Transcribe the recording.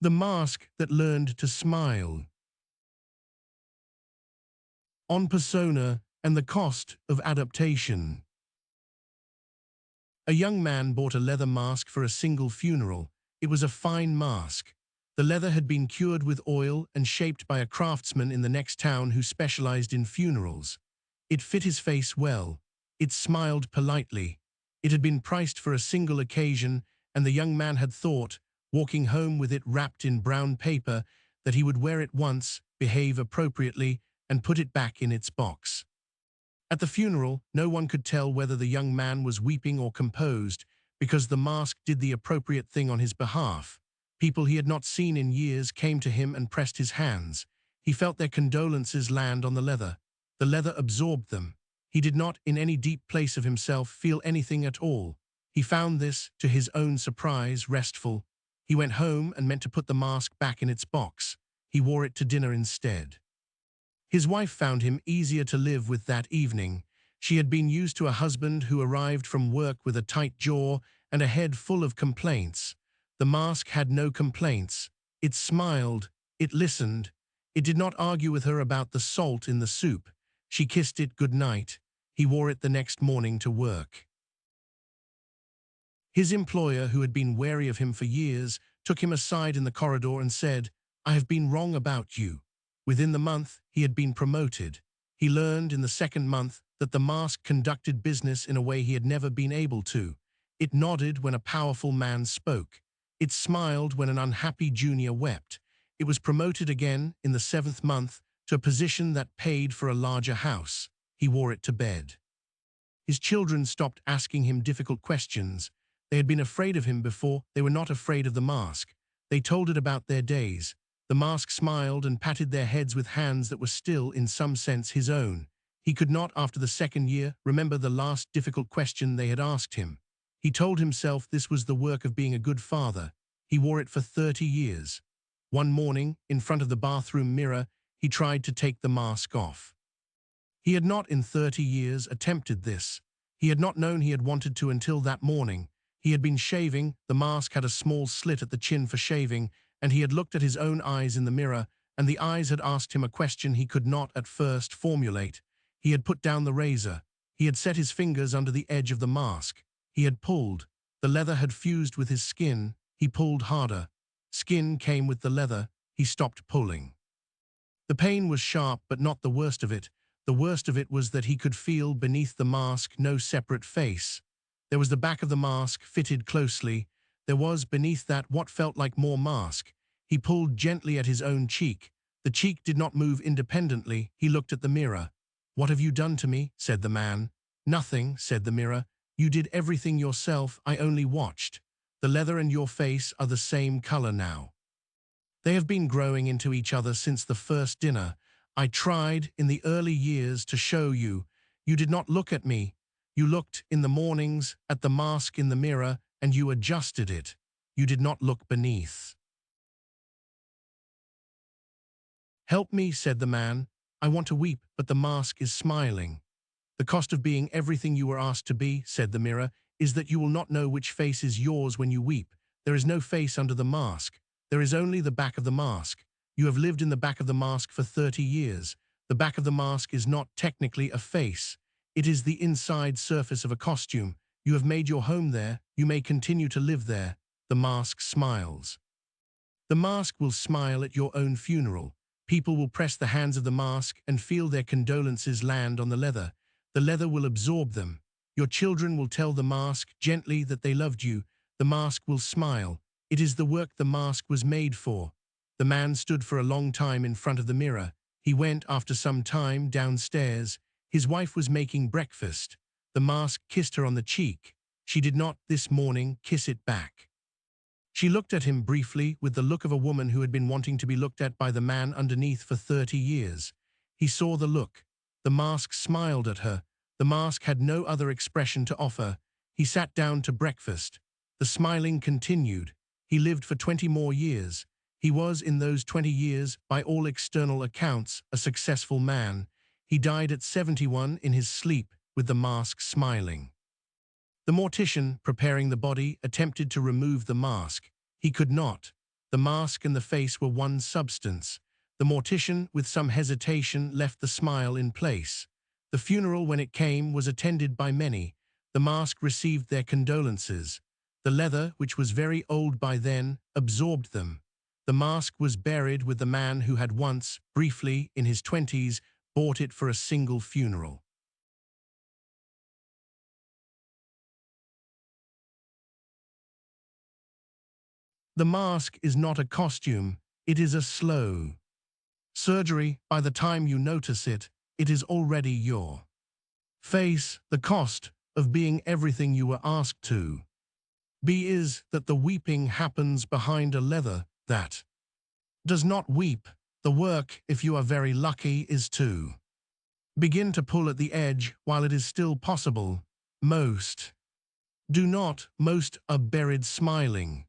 The mask that learned to smile. On persona and the cost of adaptation. A young man bought a leather mask for a single funeral. It was a fine mask. The leather had been cured with oil and shaped by a craftsman in the next town who specialized in funerals. It fit his face well. It smiled politely. It had been priced for a single occasion, and the young man had thought, walking home with it wrapped in brown paper, that he would wear it once, behave appropriately, and put it back in its box. At the funeral, no one could tell whether the young man was weeping or composed, because the mask did the appropriate thing on his behalf. People he had not seen in years came to him and pressed his hands. He felt their condolences land on the leather. The leather absorbed them. He did not, in any deep place of himself, feel anything at all. He found this, to his own surprise, restful. He went home and meant to put the mask back in its box. He wore it to dinner instead. His wife found him easier to live with that evening. She had been used to a husband who arrived from work with a tight jaw and a head full of complaints. The mask had no complaints. It smiled. It listened. It did not argue with her about the salt in the soup. She kissed it good night. He wore it the next morning to work. His employer, who had been wary of him for years, took him aside in the corridor and said, "I have been wrong about you." Within the month, he had been promoted. He learned in the second month that the mask conducted business in a way he had never been able to. It nodded when a powerful man spoke. It smiled when an unhappy junior wept. It was promoted again in the seventh month to a position that paid for a larger house. He wore it to bed. His children stopped asking him difficult questions. They had been afraid of him before. They were not afraid of the mask. They told it about their days. The mask smiled and patted their heads with hands that were still, in some sense, his own. He could not, after the second year, remember the last difficult question they had asked him. He told himself this was the work of being a good father. He wore it for 30 years. One morning, in front of the bathroom mirror, he tried to take the mask off. He had not in 30 years attempted this. He had not known he had wanted to until that morning. He had been shaving, the mask had a small slit at the chin for shaving, and he had looked at his own eyes in the mirror, and the eyes had asked him a question he could not at first formulate. He had put down the razor. He had set his fingers under the edge of the mask. He had pulled. The leather had fused with his skin. He pulled harder. Skin came with the leather. He stopped pulling. The pain was sharp, but not the worst of it. The worst of it was that he could feel beneath the mask no separate face. There was the back of the mask fitted closely. There was, beneath that, what felt like more mask. He pulled gently at his own cheek. The cheek did not move independently. He looked at the mirror. "What have you done to me?" said the man. "Nothing," said the mirror. "You did everything yourself. I only watched. The leather and your face are the same color now. They have been growing into each other since the first dinner. I tried, in the early years, to show you. You did not look at me. You looked, in the mornings, at the mask in the mirror, and you adjusted it. You did not look beneath." "Help me," said the man. "I want to weep, but the mask is smiling." "The cost of being everything you were asked to be," said the mirror, "is that you will not know which face is yours when you weep. There is no face under the mask. There is only the back of the mask. You have lived in the back of the mask for 30 years. The back of the mask is not technically a face. It is the inside surface of a costume. You have made your home there. You may continue to live there. The mask smiles. The mask will smile at your own funeral. People will press the hands of the mask and feel their condolences land on the leather. The leather will absorb them. Your children will tell the mask gently that they loved you. The mask will smile. It is the work the mask was made for. The man stood for a long time in front of the mirror. He went, after some time, downstairs. His wife was making breakfast. The mask kissed her on the cheek. She did not, this morning, kiss it back. She looked at him briefly, with the look of a woman who had been wanting to be looked at by the man underneath for 30 years. He saw the look. The mask smiled at her. The mask had no other expression to offer. He sat down to breakfast. The smiling continued. He lived for 20 more years. He was, in those 20 years, by all external accounts, a successful man. He died at 71 in his sleep, with the mask smiling. The mortician, preparing the body, attempted to remove the mask. He could not. The mask and the face were one substance. The mortician, with some hesitation, left the smile in place. The funeral, when it came, was attended by many. The mask received their condolences. The leather, which was very old by then, absorbed them. The mask was buried with the man who had once, briefly, in his 20s, bought it for a single funeral. The mask is not a costume, it is a slow surgery. By the time you notice it, it is already your face. The cost of being everything you were asked to be is that the weeping happens behind a leather that does not weep. The work, if you are very lucky, is to begin to pull at the edge while it is still possible. Most do not. Most are buried smiling.